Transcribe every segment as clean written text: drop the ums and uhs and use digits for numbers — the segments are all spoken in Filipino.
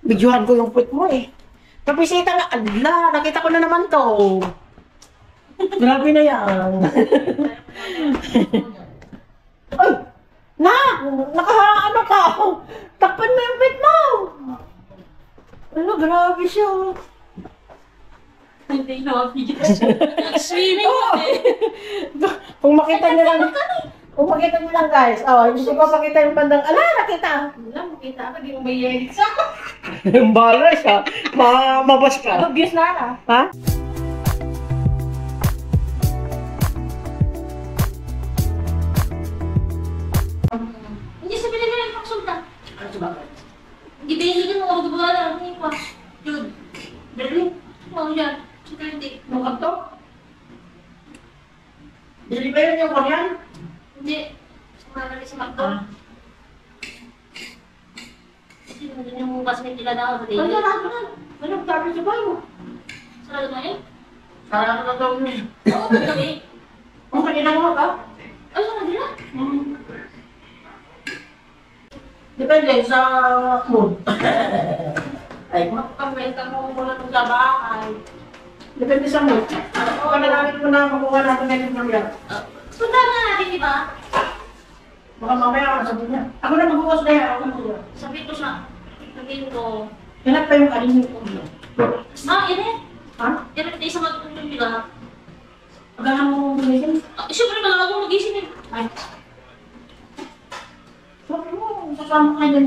Bidyuhan ko yung puwet mo eh. Papisita nga, ala, nakita ko na naman to. Grabe na yan. Ay! Nakaano ka? Takpan mo yung puwet mo. Ano, grabe siya. Hindi na swimming Kung makita nyo lang, guys, hindi ko pa pakita yung bandang, ala, nakita. Wala, makita ako, di mo may yelit sa ako. Bala siya. Mabas ka. Obvious na Ha? Hindi sabihin nila yung paksulta. Ano sa bakit? Hindi binigyan mo ako gabagala. Ano yung pa? Yun. Berlin. Ano yan? Security. Nung kanto? Deliver yung Korean? Hindi. Sumama rin sa McDo. Kasi nandun yung classmate nila daw sa daily. Ano na? Ano sabi sa bayo? Sarado na yun? Sarado na daw niya. Oo, magabi. Kung kanina mo ka? Ay, sarado nila? Depende sa mood. Ay, Pag-welcome mo muna nung sa bahay. depende sa mood. Panalangin mo na makuha natin na yung Korean. Punta nga natin, di ba? Baka mamaya sabi niya. Ako na magbukas na yan. Ako na magbukas. Sabi ko sa sabihin ko, Hanap pa yung kanin ko. yun eh. Ha? Yan ang isang matutulog nila. Pagkahan mo gumising? Siyempre, malaga ko magising eh. Ay. Sabi mo, sasama ka dyan.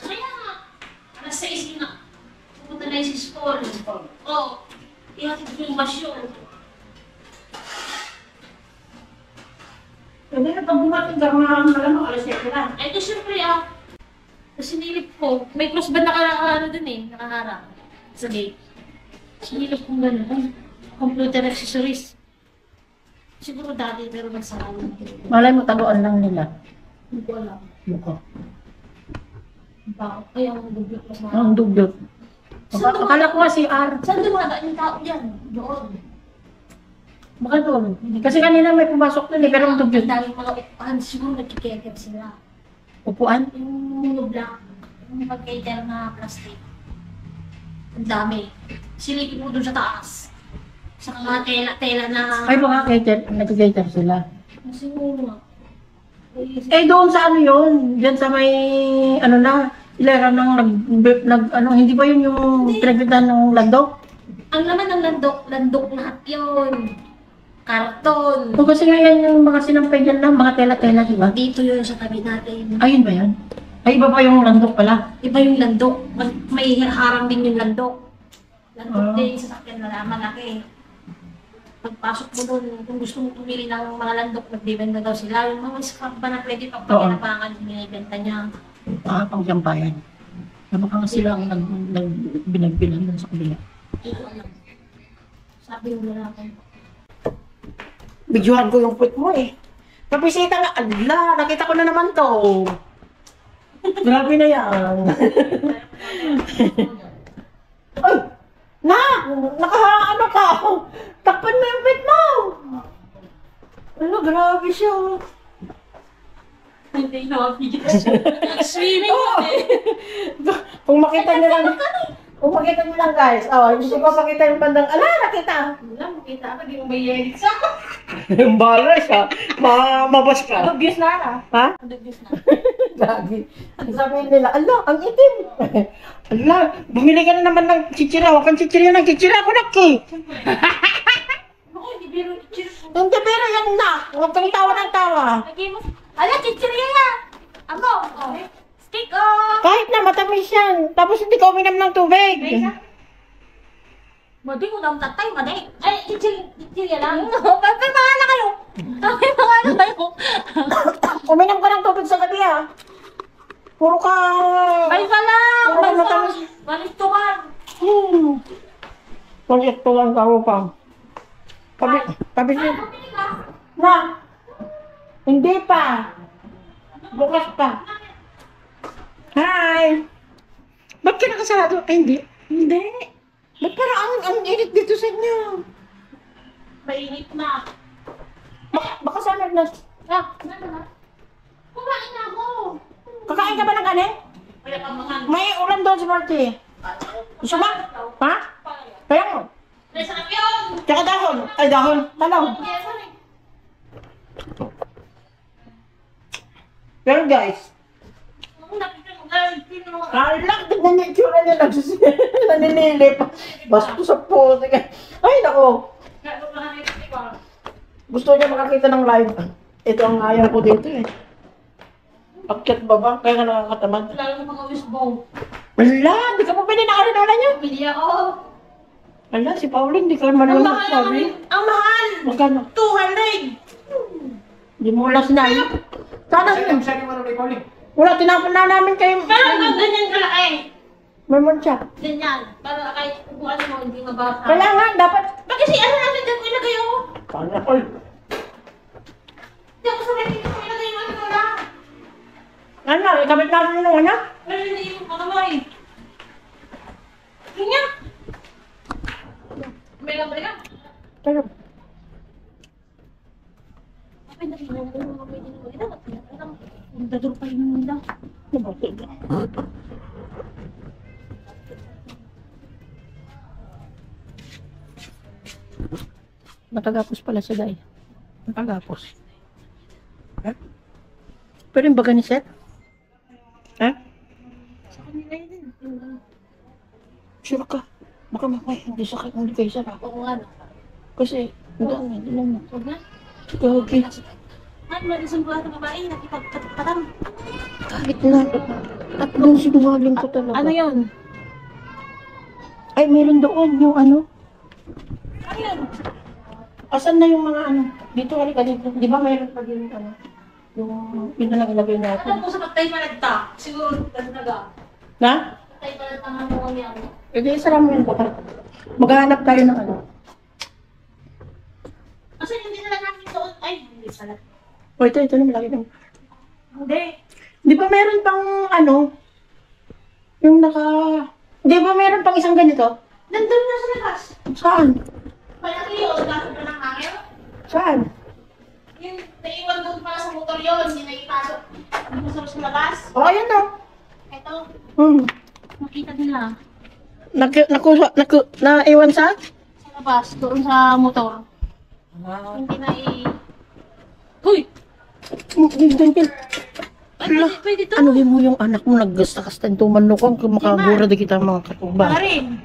Kaya nga, alas 6 na. Pupunta na yung sis Paul. Oo. Ihatid ko yung basyo. Pwede na pag bumating ka, mga malamang alas 7 na. Ay, ito siyempre sinilip ko. May crossband dun eh, nakaharang. Sa gate. Sinilip kong gano'n. Computer accessories. Siguro dati, pero nagsara lang. Malay mo, taguan lang nila. Hindi ko alam. Buko. Bakit? Kaya ang dugyot mas mga. Ang dugyot. Akala ko nga si R. Saan dumadaan yung tao dyan? Doon. Baka doon. Kasi kanina may pumasok doon eh, pero ang dugyot. Ang daming mga upuan. Siguro nagkikekep sila. Upuan? Yung black. Yung pag-cater na plastic. Ang dami. Silipin mo dun sa taas. Sa mga tela na. Ay, baka nag-cater sila. Siguro nga. Eh, doon sa ano yun? Diyan sa may, ano na, ilera nang hindi ba yun yung pinagpitan ng landok? Ang laman ng landok lahat yun. Karton. O kasi nga yan yung mga sinampay dyan lang, mga tela-tela, di ba? Dito yun sa tabi natin. Ayun ba yan? Ay, iba pa yung landok pala. Iba yung landok. May harang din yung landok. Landok Ah. din sa sakyan na malaki. Pagpasok mo doon, kung gusto mo pumili ng mga landok, nagbibenta daw sila. Yung mga scrap ba na pwede pag pagkinapangan, binibenta niya. Pang siyampayan. Baka nga sila ang binagbilan dun sa kabila. Hindi ko alam. Sabi yung lalaki. Bidyuhan ko yung puwet mo eh. Papisita nga, ala, nakita ko na naman to. Grabe na yan. Ay! Nakaano ka? Takpan mo yung puwet mo. Ano, grabe siya. Hindi na swimming Kung makita nyo lang, guys, hindi ko pa pakita yung bandang, ala, nakita. Wala, makita ako, di mo may yelit sa ako. Bala siya. Mabas ka. Obvious na Ha? Obvious na. Lagi. Ang sabihin nila, ala, ang itim. Ala, bumili ka na naman ng chichira. Huwag kang chichira ng chichira ako, naki. Ako, hindi biro cheers. Hindi, pero yan na. Huwag kang tawa ng tawa. Lagay mo. Ala, chichirya ya! Amo! Stick off! Kahit na matamis yan. Tapos hindi ka uminom ng tubig. Madi ko daw tatay, madi. Ay, chichirya lang. May mga na kayo. May mga na kayo. Uminom ka ng tubig sa gabi, ha. Puro ka... Ay, lang! Puro ka matamis. Balistukan! Pag-ito lang ka mo pa. Tabi siya. Bumili ka? Na! Hindi pa. Bukas pa. Hi! Ba't ka nakasarado? Ay, hindi. Hindi. Ba't parang ang init dito sa inyo? Mainit na. Baka sana na... Ano na? Kumain na ako. Kakain ka ba ng kanin? Kaya pa mga May ulam doon sa party. Gusto mo? Ha? Kaya mo. Sarap yun! Tsaka dahon. Ay, dahon. Talaw. Pero guys, lang, tignan niya yung itsura niya. Naninilip. Basto sa puti. Ay, nako. Gusto niya makakita ng live. Ito ang ayaw ko dito eh. Akyat baba, kaya nga nakakatamad. Lalo ng mga wishbone. Wala, di ka pa pwede nakarinola niya. Bili ako. Wala, si Pauline, di ka marunong Ang mahal magsabi. Ang mahal! Magkano? 200! Hindi mo wala sinabi. Sana yun. Wala, tinapon na namin kayo. Pero hanggang ganyan kalaki. May siya. Ganyan. Para kahit kung ano mo, hindi mabasa. Kaya nga, dapat. Bakit si ano natin dyan ko ilagay ako? Sana all. Hindi ako sa ready ko ilagay mo ano lang. Ano, ikabit natin yung ano? Pero hindi yung ano mo eh. Ganyan. May lamay ka. Pero, Ay, nakilang ko yung mga pwede nyo ito. Dador pa yun nila. nabati na. Nakagapos pala siya, Day. Nakagapos. Ha? Pero yung baga ni Seth? Ha? Sa kanila yun. Sure ka? Baka mamaya hindi sa hindi kayo sarap. Oo nga no. Kasi, hindi naman. Huwag na. Okay. Ano ba isang buhat ng babae? Nakipagpatang. Kahit na, tatlong sinungaling ko talaga. Ano yun? Ay, meron doon yung ano. Ano yun? Asan na yung mga ano? Dito, halika dito. Di ba mayroon pa din ano? Yung, yun na lang ilagay natin. Alam ko sa patay malagta. Siguro talaga. Na? Patay malagta nga mo kami ako. E di, isa lang yun. Baka maghahanap tayo ng ano. Kasi hindi na lang namin doon. Ay, hindi pala. O, ito na malaki ng... Hindi. Di ba meron pang ano? Yung naka... Di ba meron pang isang ganito? Nandun na sa labas. Saan? Malaki yun. Nasa pa ng hangin. Saan? Yung naiwan doon pala sa motor yun. Yung naipasok. Yung sa labas. O, ayan na. Ito. Hmm. Nakita nila. Naiwan sa? Sa labas. Doon sa motor. Hindi na Hoy! Ganyan. Ano pwede to? Ano mo yung anak mo naggastakastan tumanukang kung makagura na kita mga katuba. Para rin.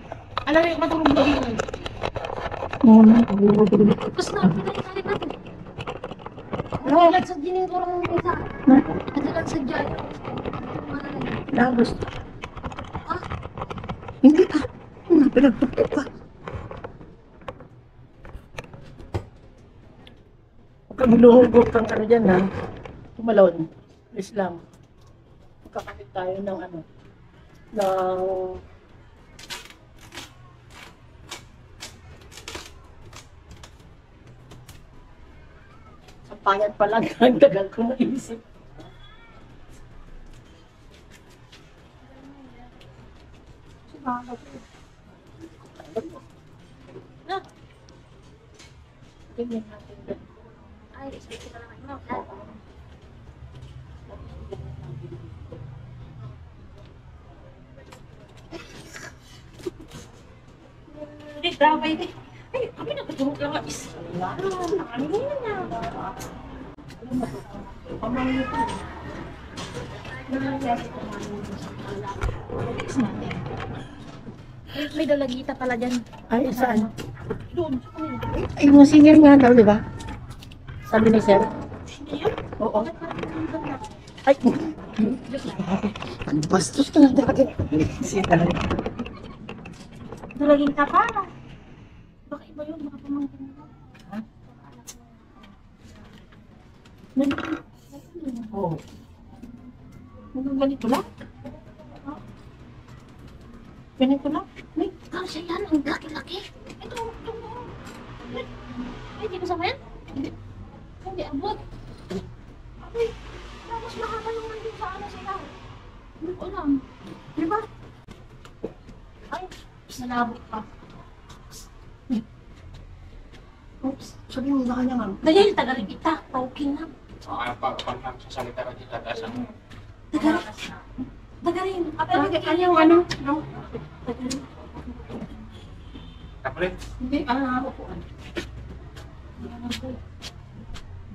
Alam mo yung matulog na dito. Tapos na, pinag-itali natin. Nagalat sa dining ko lang ng isa. Nagalat sa dyan. Labos. Ah? Hindi pa. Pinagputok ka. Huwag kang luhugot kang ano dyan ha. Tumalon. Please lang. Magkakapit tayo ng ano. Ng... Sampayan pa lang. Ang tagal ko naisip. Na? Ganyan natin. Ay, expect ko lang ano. Hindi, drama yun eh. Ay, kami nakatulog lang nga is. Ano yun na? May dalagita pala dyan. Ay, saan? Doon. Ay, yung singer nga daw, di ba? Sabi ni Sir. Hindi yun? Oo. Ay, ang bastos ka lang talaga. Siya talaga. Dalagita pa. Baka iba yun, baka pamangkin mo. Ha? Oo. Hanggang ganito lang? Ganito lang? May kasya yan, ang laki-laki. Ito, ito. Ay, hindi kasama yan? Hindi, abot. Ay, tapos mahaba yung nandun sa ano sila. Hindi ko alam. Di ba? Ay, salabot pa. Oops, sabi mo ba kanya nga? Dahil tagaling kita, pauking na. Pag nagsasalita ka dito, tapos ang Tagaling. Tagaling. Ano yung ano? Tablet. Hindi, upuan.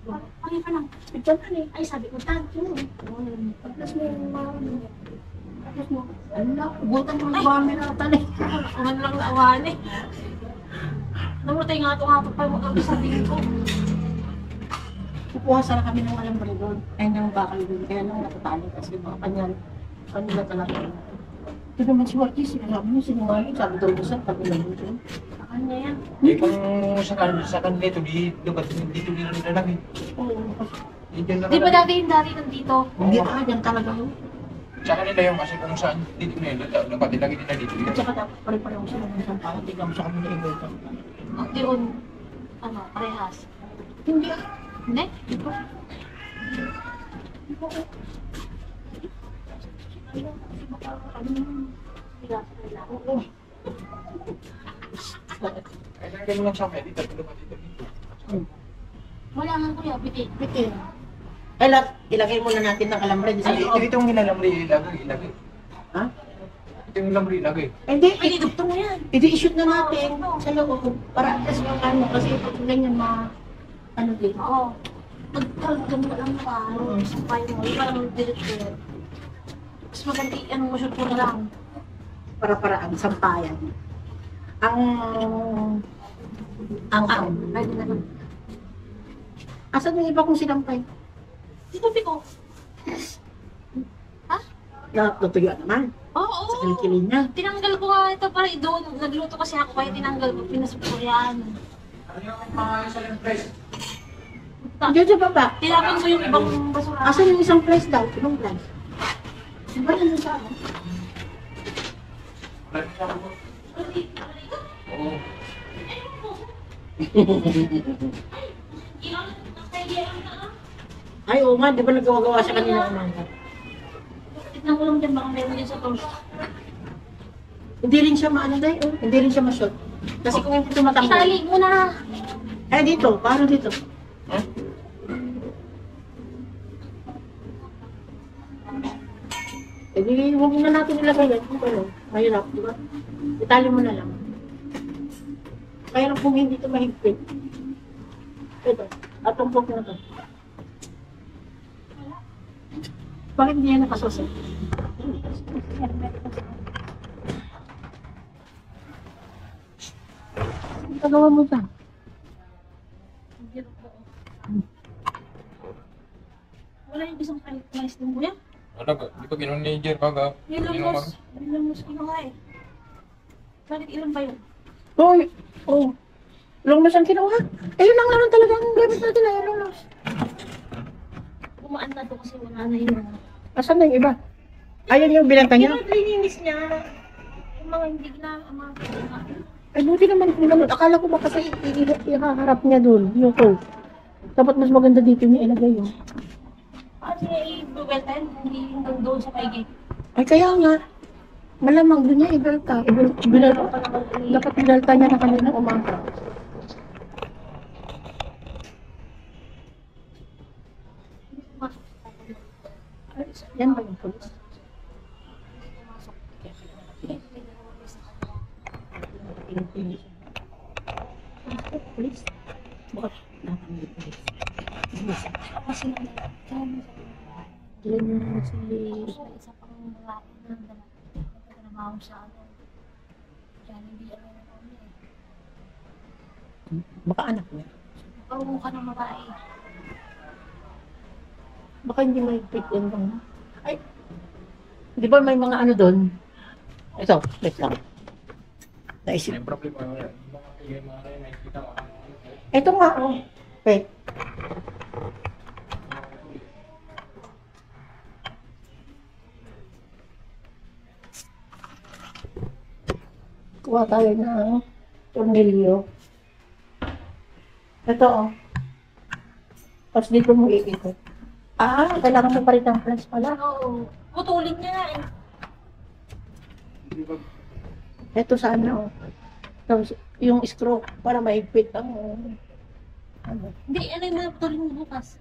Ano pa lang? Ito na eh. Ay, sabi ko, tan. Tapos mo yung tapos mo, ano na, ubutan mo ng bami na tali. Ano lang naawahan eh. Namatay nga ito nga pa ang sabihin ko. Kukuha sana kami ng alambre doon. Ay, ng bakal doon. Kaya lang natatali kasi mga kanyan. Ano na talaga. Ito naman si Marquis, sinasabi niya, sinungaling. Sabi daw niya sa tabi lang doon. Sa kanya yan. Eh kung sa kanila ito, dito ba dito nila nilalagay? Oo. Dito na Di ba dati yung dati nandito? Hindi, yan talaga yun. Sa kanila yung kasi kung saan dito nila, dapat ilagay nila dito. At saka dapat pare-pareho sila ng isang tao. Tignan mo sa kanila i-welcome. Doon, ano, parehas. Hindi Hindi? Ito. Oo. Ay, lagay mo lang sa akin, dito, dito. Wala nga kuya, bitin. Bitin. Ay, ilagay muna natin ng alambre. Di sa Ay, loob. ito yung nilalamri ilagay. Ha? Ito yung lamri ilagay. Hindi, Ay, doktor mo yan. i-shoot na natin sa loob. Para at least yung ano, kasi pag ganyan ano din. Oo. Pagkalagam mo lang pa, sampay mo, yung parang diretso. Mas maganda, ano mo, shoot mo na lang. Para ang sampayan. Ang Pwede na lang. asan yung iba kong sinampay? Dito, Piko. Ha? Natutuyo naman. Oo. Sa kilikili niya. Tinanggal ko nga ito para doon. Nagluto kasi ako kaya tinanggal ko. Pinasok ko yan. Ano yung mga isa lang price? Diyan sa baba. Tinapon ko yung ibang basura. Asan yung isang place daw? Ibang place? Diba nandun sa ano? Oo. Ay, oo nga. Di ba naggawa sa kanila umaga? Tignan ko lang dyan, baka meron din sa toast. Hindi rin siya maano dahil. Oh. Hindi rin siya ma-shot. Kasi kung hindi tumatanggal. Itali mo na. Ay, dito. Paano dito? Huh? Eh, di, huwag na natin ilagay yan. Mahirap, di ba? Itali mo na lang. Kaya lang kung hindi ito mahigpit. Ito. Atumpok na ito. Bakit hindi yan nakasosa? Ang tagawa mo ba? Wala yung isang price din kuya. Ano ba? Di ba ginawa ni Jer baga? Nilamos kinuha eh. Bakit ilan ba yun? Hoy! Oh! Long nose ang kinuha. Eh, yun lang naman talaga ang gamit natin na long nose. Kumaan na to kasi wala na yun. Asan na yung iba? Ayan yung binanta niya. Pinag-linis niya. Yung mga hindi na, mga Ay, buti naman kung naman. Akala ko ba kasi ikaharap niya dun, yung clothes. Dapat mas maganda dito niya ilagay yun. Kasi i-buweltan, hindi hanggang doon sa paigit. Ay, kaya nga. Malamang doon niya ibelta. Dapat ibelta niya na kanina umaga. Ay, yan ba yung police? Police? Bakit natanggit police? Kasi Ilan yung si... isa pang lalaki na nagtatrabaho sa ano. Kaya hindi ano na kami eh. Baka anak niya. Parang ka ng babae. Baka hindi may fit yan bang. Ay! Di ba may mga ano doon? Ito, wait lang. Naisip. May problema yan. Yung mga nakikita mo. Ito nga, oh. Wait. Kuha tayo ng tornilyo. Ito, oh. Tapos dito mo iikot. Ah, kailangan mo pa rin ng flash pala. Oo. Putulin niya nga eh. Di ba? Ito sana, oh. Tapos yung screw para maigpit ang ano, Hindi, ano yung mga putulin mo bukas?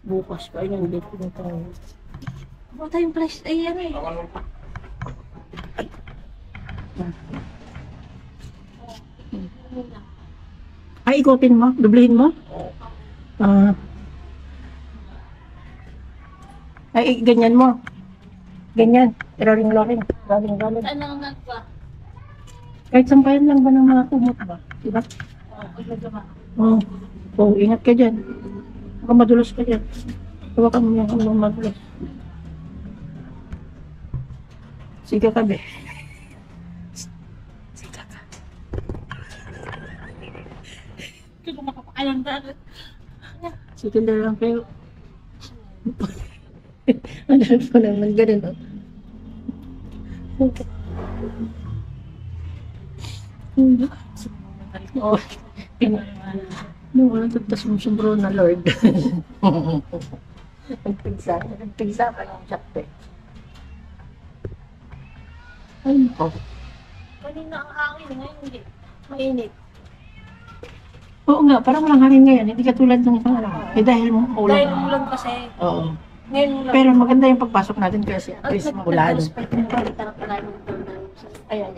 bukas pa. Ayun, dito na tayo. Buka tayong flash, ay ano eh. Awan mo. Ay, ikutin mo? Dublehin mo? Ah. Ay, ganyan mo. Ganyan. Roling-roling. Roling-roling. Ano nga ba? Kahit sampayan lang ba ng mga kumot ba? Diba? Oo. Oh, ingat ka dyan. Baka madulas ka dyan. Hawakan mo yan kung madulas. Sige ka, be. Sige ka. Hindi ko makapakalang dahil. Sige na lang kayo. Ano po naman, ganun. Oh. No, walang tagtas mo sumbro na Lord. Nagpigsa pa yung chat eh. Ay, oh. Kanina ang hangin, ngayon hindi. Mainit. Oo nga, parang walang hangin ngayon. Hindi katulad ng isang araw. Eh dahil mo ulan. Dahil umulan kasi. Oo. Ngayon umulan. Pero maganda yung pagpasok natin kasi at least maulan. Ayan,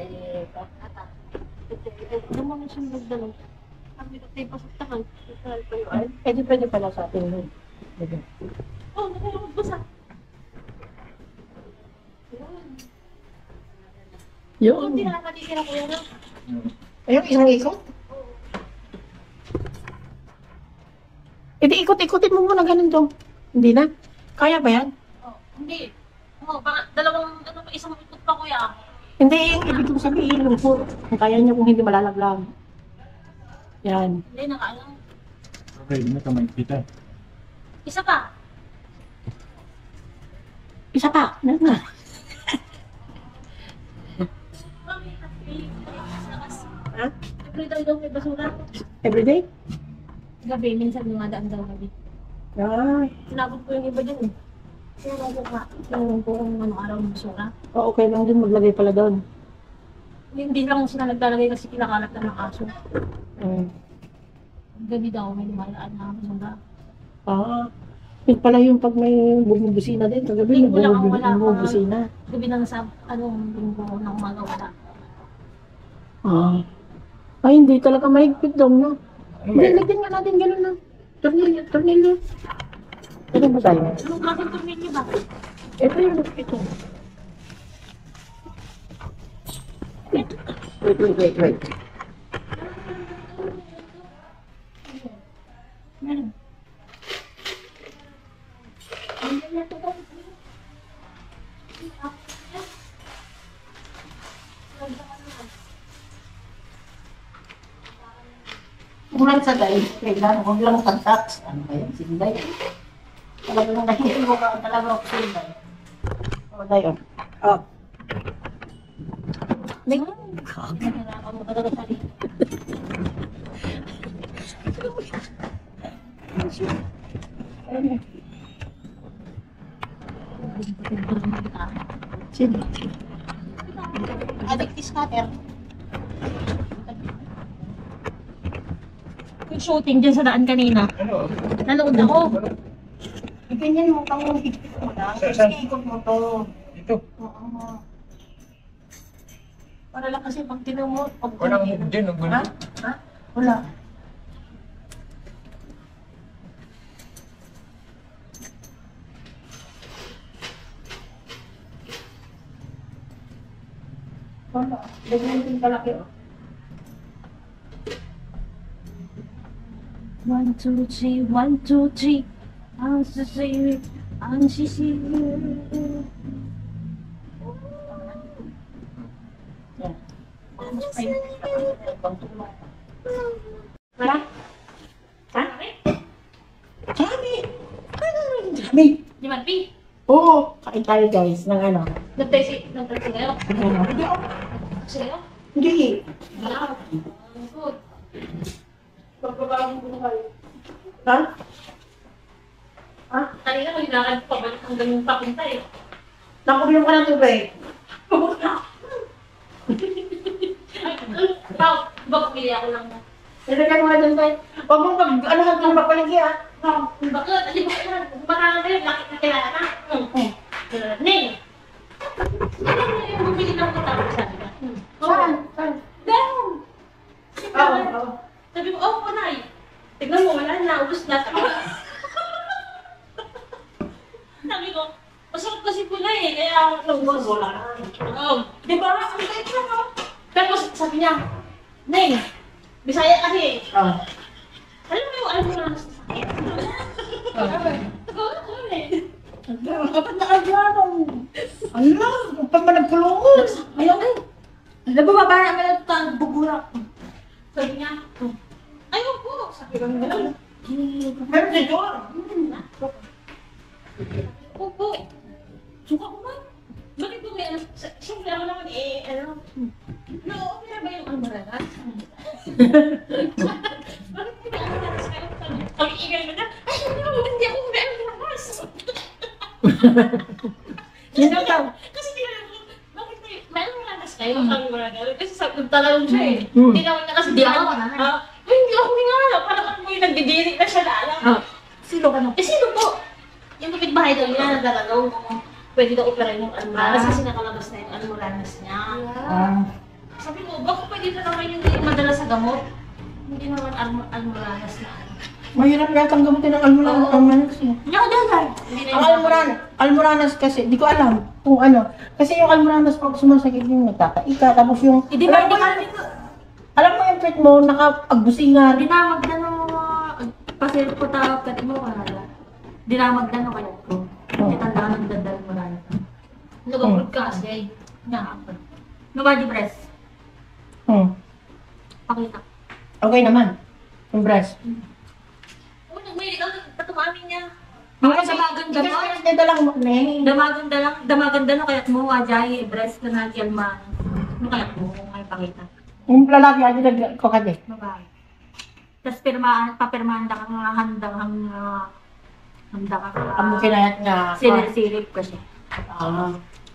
Doon mo na siya nagdalo. Sabi ko, tayo pasok takan. Ito pa yun. Eh di pwede pala sa atin nun. Oh, nakalakot basa. Yun. Hindi nakakalikin ako yan. Ayun, isang ikot. Eh di ikot-ikotin mo muna ganun dong. Hindi na? Kaya ba yan? Oh, hindi. Oh, baka dalawang, isang ikot pa kuya. Hindi, yung ibig kong sabihin yung po. Kung kaya niya kung hindi malalaglag. Yan. Hindi, nakaalam. Okay, hindi na kamay kita. Isa pa. Isa pa. Yan na. Ha? Every day daw may basura. Everyday? Gabi, minsan dumadaan daw gabi. Ay. Sinabot ko yung iba dyan eh. Sinabot ko nga. Sinabot ko kung ano araw ng basura. Oh, okay lang din maglagay pala doon. Hindi lang sila naglalagay kasi kinakalat na ng aso. Mm. Gabi daw may lumalaan na basura. Ah. Yun pala yung pag may bumubusina din. Kagabi may Linggo lang ang wala. bumubusina. Gabi lang sa linggo ng umaga wala. Ah. Ay, hindi talaga mahigpit daw, no? Hindi, lagyan nga natin gano'n na. Tornilyo, tornilyo. Ano ba tayo? Anong klaseng tornilyo ba? Ito yung ito. Wait. Meron. Kung sa day, kailan, huwag lang contacts. Ano ba yan? Sinday. Talagang nahihilig mo ka talaga ako sinday. O, day, oh. Oh. Nahirapan mo talaga sa dito. Sino? Addict scatter. Yung shooting dyan sa daan kanina. Ano? Nanood ako. Ganyan mo kang higpit mo lang. Tapos ikot mo to. Ito. Oo. Para lang kasi pag tinaw mo, pag Walang hook dyan, ang Ha? gulo. Ha? Wala. Wala. Ganyan din kalaki, oh. 1, 2, 3, 1, 2, 3. Ang sisiri, ang sisiri. Yan. Wala? Ha? Dami! Ano yung dami? Di ba, Pi? Oo, kain tayo guys ng ano. Nagtay kayo? Ano? Hindi ako. Sa'yo? Hindi. Wala. Good. Pagbabago ko na kayo. Ha? Ha? Kanina maglakad pa balik hanggang yung papunta eh. Nakuminom ka ng tubig. Pao, baka pili ako lang na. Nilagay mo na dun tayo. Huwag mo ano ka kung magpalagi ha. Bakit? Ano ba yan? Baka kayo, bakit na kailangan na? Ning! Ano na yung bumili ng kita? Sabi ka? Saan? tapos na. Sabi ko, masarap kasi pula eh, kaya nagwas. Wala na. Di ba? Ang bait na no? Pero sabi niya, Nay, Bisaya kasi. Ah. Alam mo yung alam mo na sa sakit? Ano eh? Kapag nakaganong. Ala, pa man nagkulungan. Ayaw eh. Nabababa namin ang tutang buburak. Sabi niya, ayaw po. Sabi ko, gano'n. Meron dito. Opo. Suka ko man. Bakit po may ano? Siyempre ako naman eh, ano? Okay na ba yung almaranas? Bakit po may almaranas kayo? Sabi ingay mo na, ay hindi ako may almaranas. Sino ka? Kasi tinanong ko, bakit may almaranas kayo? Sabi ko na gano'n. Kasi sabi ko talagang siya eh. Hmm. Tinawag niya kasi di ako. Hindi ako nga alam. Parang ako yung nagdidiri na siya na alam. Sino ka na? Eh, sino po? Yung kapitbahay daw niya, nagdadagaw kung pwede daw opera yung almoranas kasi nakalabas na yung almoranas niya. Sabi ko, baka pwede na naman yung hindi madala sa gamot. Hindi naman almoranas na ano. Mahirap nga kang gamutin ng almoranas. Hindi ako dalag. Ang almoranas kasi, di ko alam kung ano. Kasi yung almoranas pag sumasakit yung nagkakaika, tapos yung... Hindi ba, hindi ka Alam mo yung pet mo, nakapagbusingan. dinamag na no, pasir po tawag ka mo, wala. Dinamag na no kayo. Hindi tanda ng dadal mo na. Nag-broadcast eh. Nga ako. Nobody press. Pakita. Okay naman. Yung breast. Oo, nagmahilig ako patumamin niya. Mga Sa maganda mo? Dito lang mo, Neng. Damaganda no kayat mo, ajay, breast ka na gyalman. Ano kayat mo, ay pakita. Yung lalaki ati nagkakade. Babae. Tapos papirmahan ka nga handa ka Ang kinayat nga. Silip ka siya.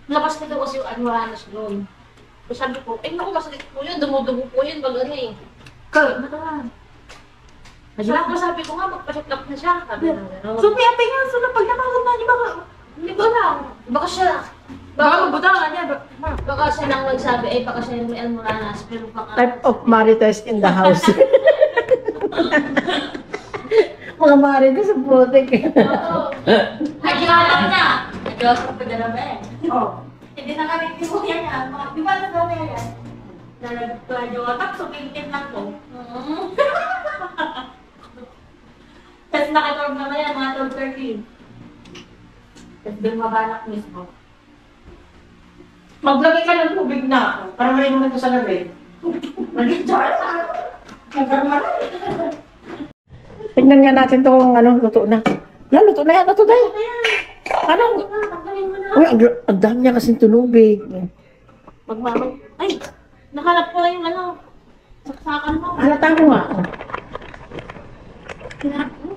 Labas Na daw kasi yung almoranas doon. So sabi ko, naku, masakit po yun, dumudugo po yun, pag ano eh. Kaya, nakaraan. Sabi ko nga, magpa-check up na siya. Sabi na gano'n. So, piyapi nga. So, pag namagod na, di ba? Hindi ko lang. Baka siya. Baka mabutangan niya. Baka siya lang nagsabi, baka siya yung may almoranas, pero baka... Type of marites in the house. Mga marites sa putik. Oo. Nagyawan na. Nagyawan pa dalawa eh. Oh. Hindi na kami tibuyan yan. Di ba na daw yan? Nagyawan pa, so pintin lang to. Tapos nakitorb naman yan, mga 12:30. Tapos bumabalak mismo. Maglagay ka ng tubig na. Para marin mo ito sa gabi. Tingnan nga natin ito kung ano, luto na. La, luto na yan. Luto na yan. Ano? Tanggalin mo na. Uy, ang dami niya kasing tunubig. Magmamag. Ay! Nakalap ko na yung ano. Saksakan mo. Halata ko nga. Hinarap mo.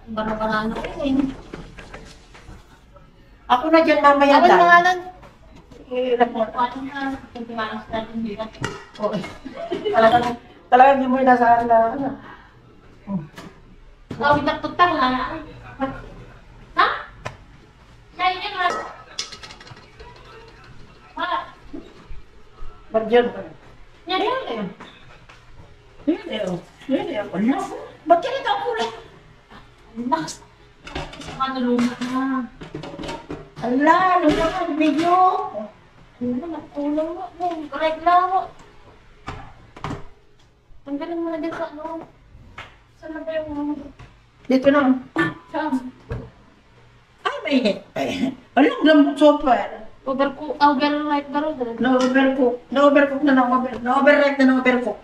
Barang-barang ako eh. Ako na dyan mamaya Ako dahil. na lang. Hirap mo. Paano na? Kung timanas natin dito. Okay. Talagang hindi mo inasahan na ano. Gawin na tutang ha? Ha? Kaya yun ha? Ha? Ba't dyan? Yan yan eh. Yan eh. Yan eh. Ano? Ba't ganito ang kulay? Lakas. Sa kanulungan na. Ala, ano naman, video? Ano, nagtulong mo. Correct lang mo. Tanggalin mo na din sa ano. Saan na ba yung... Dito na. Saan? Ay, mainit. Ay, alam, lambot software. Overnight ba rin? Na-overcook. Na-overcook na na-overcook. Na-overnight na na-overcook.